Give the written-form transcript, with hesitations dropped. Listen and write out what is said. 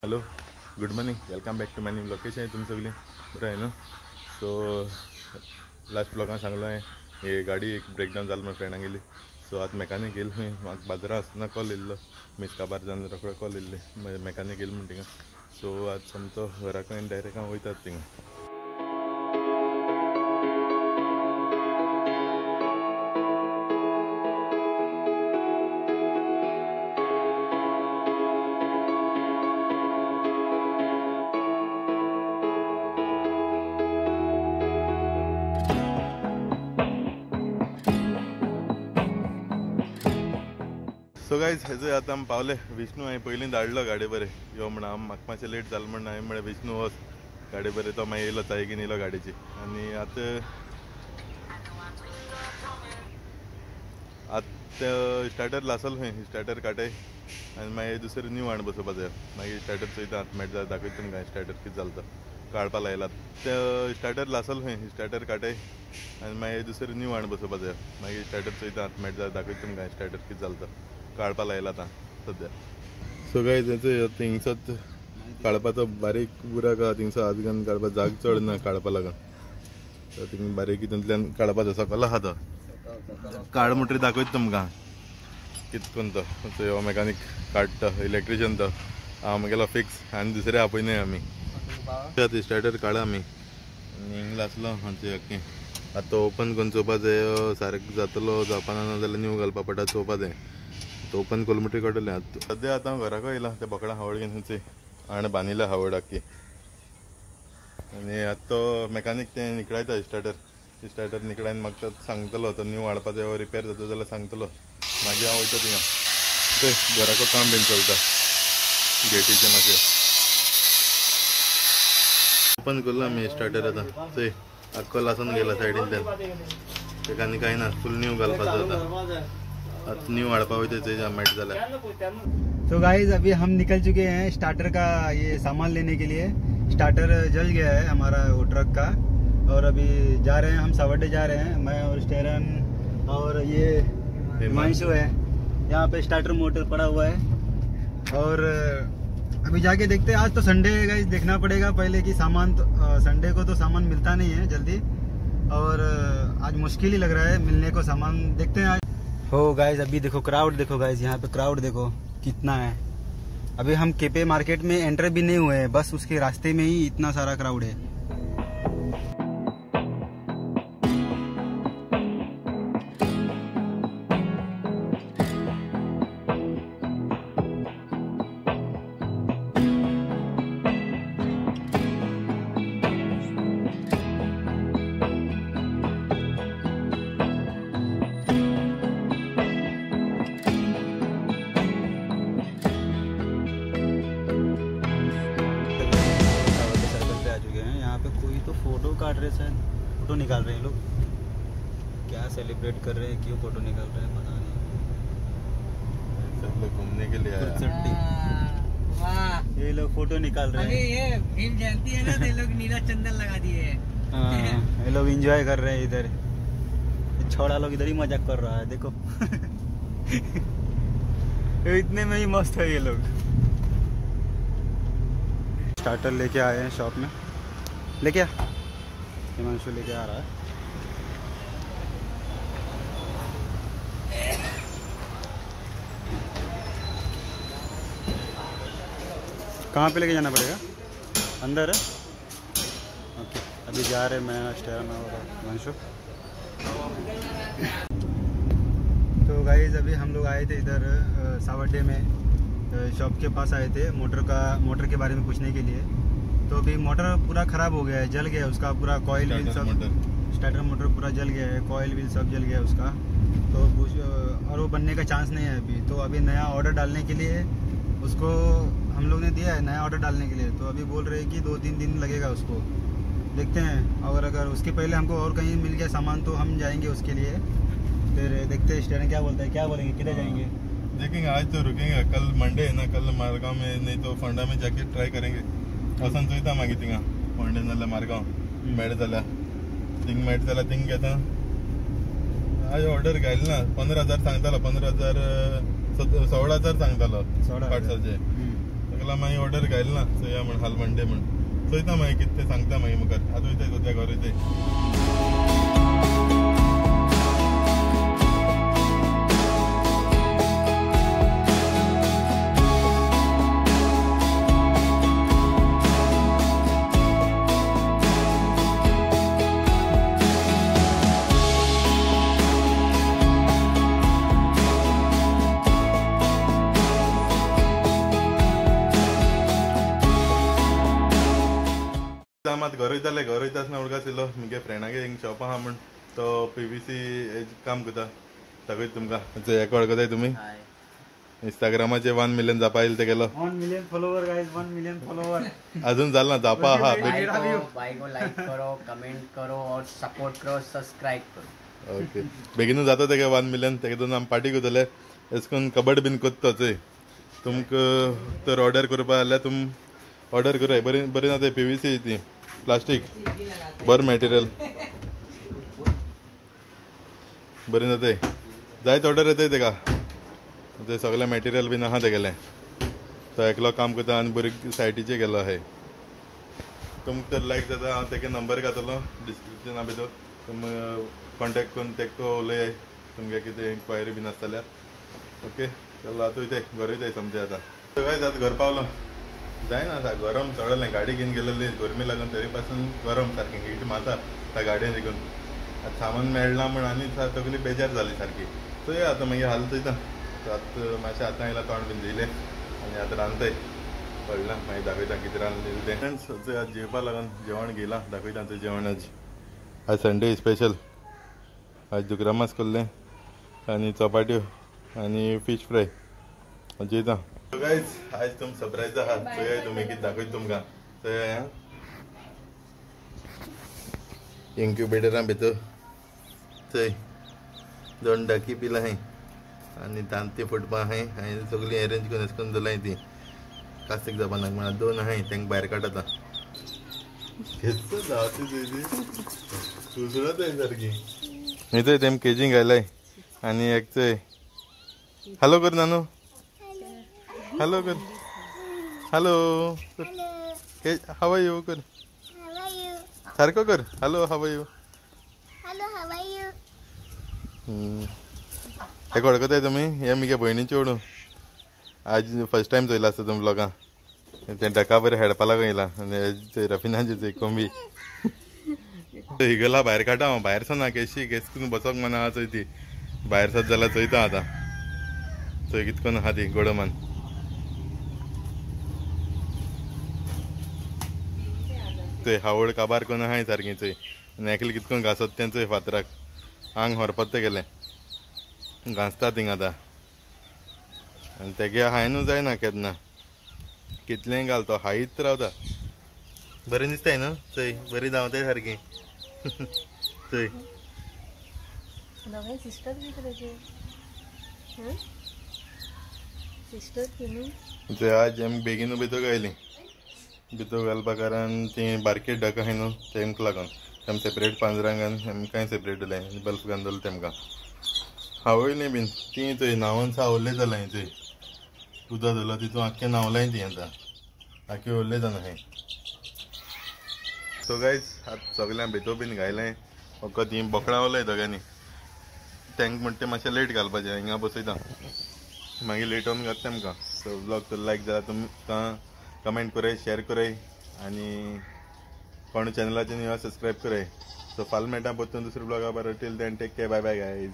Hello good morning welcome back to my new location आहे तुमचं सगळी बरं आहे ना. सो लास्ट ब्लॉगान सांगलो आहे हे गाडी एक ब्रेकडाऊन झालं माझ्या फ्रेंडान गेली. सो आज मेकॅनिक येईल खंय म्हाका बाजारा आसतना कॉल येयल्लो मीस काबार जावन रोखडो कॉल येयल्ले मेकॅनिक येयला म्हण थिंगा. सो आज समतो घरा कडेन डायरेक्ट हांव वयतात थिंगा. सो गायज हेजे आतां आमी पावले विष्णू हांवें पयलीं धाडलो गाडी बरें यो म्हण म्हाका मातशें लेट जालें म्हण हांवें म्हळें विष्णू वच गाडी बरें तो मागीर येयलो चाय घेवन येयलो गाडयेची. आनी आतां स्टार्टर लासलो खंय स्टार्टर काडटाय आनी मागीर दुसरें न्यू हाडून बसोवपा जाय. मागीर स्टार्टर चोयता आतां मेळटा दाखयता तुमकां स्टार्टर कितें जालें तो काडपा लायला ते स्टार्टर लासलो खंय स्टार्टर काडटाय आनी मागीर दुसरें न्यू हाडून बसोवपा जाय. मागीर स्टार्टर चोयता आतां मेळटा दाखयता तुमकां स्टार्टर कितें जालें तो काडपा लायला आतां सद्या. सो गायज हेचो थिंगसोच काडपाचो बारीक बुराक आहा थिंगसो हात घालून काडपा जाग चड ना काडपा लागून. सो थिंग बारीक हितूंतल्यान काडपाचो सकयल आहा तो काड म्हणटरी दाखयता तुमकां कितें करून तो ह्यो मेकॅनीक काडटा इलेक्ट्रिशियन तो हांव गेलो फिक्स आनी दुसरे आपयनाय आमी आतां स्टार्टर काडा आमी आनी हिंग आसलो हांचे ओके. आतां ओपन करून चोवपा जाय सारको जातलो जावपाना ना जाल्यार न्यू घालपा पडटा चोवपा जाय. तो ओपन करून म्हणटरी काडटलें आतां सद्या आतां हांव घराको येयला त्या बोकडा हावड घेवन थंयचे हांवें बांदिल्ल्या हावड आख्खी. आनी आतां तो मेकॅनीक तें निकळायता स्टार्टर निकळायन म्हाका तो सांगतलो तो न्यू हाडपा जाय रिपेर जाता जाल्यार सांगतलो मागीर हांव वयता थिंगा. ते घराको काम बीन चलता गेटीचें मातशें ओपन करलो आमी स्टार्टर आतां चोय आख्खो लासून गेला सायडींतल्यान तेका आनी कांय ना फूल न्यू घालपा जाता. आतां न्यू हाडपा वयता चोय मेळटा जाल्यार. तो गाइस अभी हम निकल चुके हैं स्टार्टर का ये सामान लेने के लिए. स्टार्टर जल गया है हमारा वो ट्रक का और अभी जा रहे हैं हम सावड्डे जा रहे हैं. मैं और स्टेरन और ये हिमांशु है. यहाँ पे स्टार्टर मोटर पड़ा हुआ है और अभी जाके देखते हैं. आज तो संडे है गाइस देखना पड़ेगा पहले कि सामान तो संडे को तो सामान मिलता नहीं है जल्दी और आज मुश्किल ही लग रहा है मिलने को सामान. देखते हैं आज हो गाइस. अभी देखो क्राउड देखो गाइस यहाँ पे क्राउड देखो कितना है. अभी हम केपे मार्केट में एंटर भी नहीं हुए हैं बस उसके रास्ते में ही इतना सारा क्राउड है. फोटो काट रहे हैं फोटो निकाल रहे हैं लोग. क्या सेलिब्रेट कर रहे हैं क्यों फोटो निकाल रहे हैं पता नहीं. सब लोग घूमने के लिए आए ये लोग फोटो निकाल रहे हैं. ये भीम जयंती है ना तो ये लोग नीला चंदन लगा दिए हैं. ये लोग एंजॉय कर रहे हैं इधर. छोड़ा लोग इधर ही मजाक कर रहा है देखो. इतने में ही मस्त है ये लोग. स्टार्टर लेके आए हैं शॉप में. लेके आ हिमांशु लेके आ रहा है. कहाँ पे लेके जाना पड़ेगा अंदर है. ओके अभी जा रहे मैं स्टेरन और हिमांशु. तो गाइस अभी हम लोग आए थे इधर सावड्डे में शॉप के पास आए थे मोटर के बारे में पूछने के लिए. तो अभी मोटर पूरा ख़राब हो गया है जल गया उसका पूरा कॉइल व्हील सब स्टार्टर मोटर पूरा जल गया है. कॉइल व्हील सब जल गया उसका तो और वो बनने का चांस नहीं है अभी. तो अभी नया ऑर्डर डालने के लिए उसको हम लोग ने दिया है नया ऑर्डर डालने के लिए. तो अभी बोल रहे हैं कि 2-3 दिन लगेगा उसको. देखते हैं और अगर उसके पहले हमको और कहीं मिल गया सामान तो हम जाएंगे उसके लिए. फिर देखते हैं स्टेरन क्या बोलता है क्या बोलेंगे किधर जाएंगे देखेंगे. आज तो रुकेंगे कल मंडे है ना कल मारगांव में नहीं तो फोंडा में जाके ट्राय करेंगे. वचून चोयता मागीर थिंगा फोंडे नाल्यार मारगांव मेळटा जाल्यार थिंग मेळटा जाल्यार थिंग घेता. आज ऑर्डर घायली ना 15,000 सांगतालो 15,000 16,000 सांगतालो पार्ट्साचे. ताका मागीर ऑर्डर घायल ना चोया म्हण हाल मंडे म्हण चोयता मागीर कितें तें सांगता मागीर मुखार आतां वयताय सद्या घर वयताय मात घर वयताले घर वयता आसतना उडकास येयलो म्हगे फ्रेंडागे हिंग शॉप आहा म्हण तो PVC काम करता दाखयता तुमकां हेका वळखताय तुमी इंस्टाग्रामाचे 1 मिलियन जापा येयले ते गेलो 1 million follower guys 1 million follower अजून जाल ना जापा आहा भाई को लाइक करो, कमेंट करो और सपोर्ट करो, सब्सक्राइब करो. ओके बेगीनूच जाता तेगे 1 मिलियन तेगे दोन आमी पार्टी करतले एश कोन्न कबड बीन कोत्ता चोय तुमकां तर ऑर्डर करपा जाल्यार तुम ऑर्डर कराय बरी बरी ना ते PVC ती प्लास्टीक बरें मॅटेरियल बरें जाताय जायत ऑर्डर येताय तेका ते सगळें मॅटेरियल बीन आहा तेगेलें तो एकलो काम करता आनी बरी सायटीचे गेलो आहाय तुमकां तर लायक जाता हांव तेगे नंबर घातलो डिस्क्रिप्शना भितर तुम कॉन्टेक्ट करून तेका उलय तुमगे कितें इन्क्वायरी बीन आसता जाल्यार ओके चलो आतां वयताय घर वयताय समजे आतां सगळें आतां घर पावलो जायना आता गरम चढलें गाडी घेवन गेलेली गरमी लागून तरी पासून गरम सारकें हीट मारता त्या गाडयेन देखून आतां सामान मेळना म्हण आनी तकली बेजार जाली सारकी चोय आतां मागीर हाल चोयता आतां मातशें आतां आयला तोंड बीन धुयलें आनी आतां रांदताय कळना मागीर दाखयता कितें रांदलें तें फ्रेंड्स चोय आज जेवपा लागून जेवण घेयलां दाखयता तें जेवण आज संडे स्पेशल आज दुकरामास करलें आनी चपाट्यो आनी फीश फ्राय जेयता गाइस आज तुम सरप्राइज आहात चोया तुमी कितें दाखयता तुमकां चोया इन्क्युबेटरा भितर चोय 2 डाकी पिलां आहाय आनी तांती फुटपा आहाय हांवें सगळीं अरेंज करून एशकोन्न दवरलाय ती कास्तीक जावपाक म्हणून 2 आहाय तांकां भायर काडटा केसो जावची तुजी सुसरत आहे सारकी मी तर तेम केजींग घायलाय आनी एक चोय हॅलो कर नानू हॅलो कर हॅलो हाव आर यू कर सारको कर हॅलो हाव आर यू हे वळखताय तुमी हे मगे भयणीचे ओडू आज फर्स्ट टायम चोयला आसता तुमी ब्लॉगां ते डका बरें हेडपा लागून येयला आनी रफिनाची चोय कोंबी हिगला भायर काडटा हांव भायर सो केशी केस करून बसोंक मना चोय ती भायर सत जाल्यार चोयता आतां चोय कितें करून आहा ती गोडमान चोय हावड काबार करून आहाय सारकी चोय आनी एकलें कितें करून घासत तें चोय फातराक आंग व्हरपत ते गेलें घांसता थिंग आतां आनी तेगे हांयनू जायना केन्ना कितलेंय घाल तो हायत रावता बरें दिसताय न्हू चोय बरी धांवताय सारकी चोय चोय आज आमी बेगीन भितर गायली भितर घालपा कारण ती बारकी डक आहाय न्हू तेमकां लागून तेम सेपरेट पांजरां घालून आमकांय सेपरेट दिलें बल्ब घालून दवरलें तेमकां हावयलीं बीन ती चोय न्हांवून सावरलें जालां चोय उदक धरलो तितून आख्खें न्हांवलाय ती आतां आख्खें उरलें जावन आहाय सो गायज आतां सगळ्यां भितर बीन घायलें फकत ती बोकडां उरलाय दोगांनी तेंक म्हणटा तें मातशें लेट घालपाचें हिंगा बसयता मागीर लेट ऑन घात तेमकां सो ब्लॉग तर लायक जाल्यार तुमकां कमेंट कराय शेअर कराय आनी कोण चॅनलाचेर न्यू सब्सक्रायब कराय सो फाल्यां मेळटा परतून दुसऱ्या ब्लॉगा बरो till then take care bye bye guys.